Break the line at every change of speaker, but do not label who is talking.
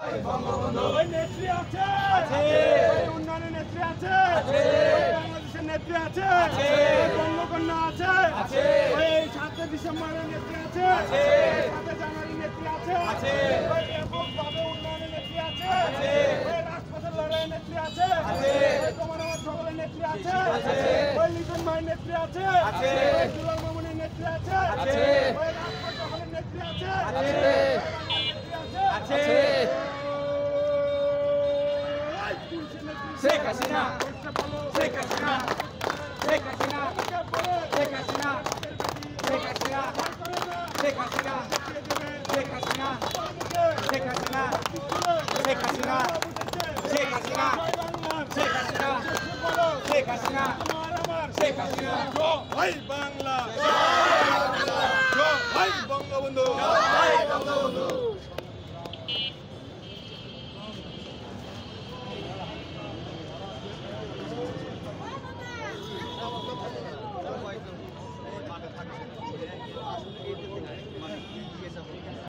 ওই নেত্রী আছে, ওই উন্নয়নের নেত্রী আছে, বাংলাদেশের নেত্রী আছে, বঙ্গকন্যা আছে, ওই 7 ডিসেম্বরের নেত্রী আছে, 7 জানুয়ারির নেত্রী আছে, ওই ব্যাপকভাবে উন্নয়নের নেত্রী আছে, ওই রাজপথের লড়াইয়ের নেত্রী আছে, ওই তোমার আমার সকলের নেত্রী আছে, ওই লিটন ভাইয়ের নেত্রী আছে, ওই দুলাল মামুনের নেত্রী আছে, ওই রাজপথ সকলের নেত্রী আছে,
শেখ হাসিনা, শেখ হাসিনা, শেখ হাসিনা, শেখ হাসিনা, শেখ হাসিনা, শেখ হাসিনা, শেখ হাসিনা, শেখ হাসিনা, শেখ হাসিনা, শেখ হাসিনা, শেখ হাসিনা, শেখ হাসিনা, শেখ হাসিনা,
জয় বাংলা, জয় বঙ্গবন্ধু, জয় বঙ্গবন্ধু।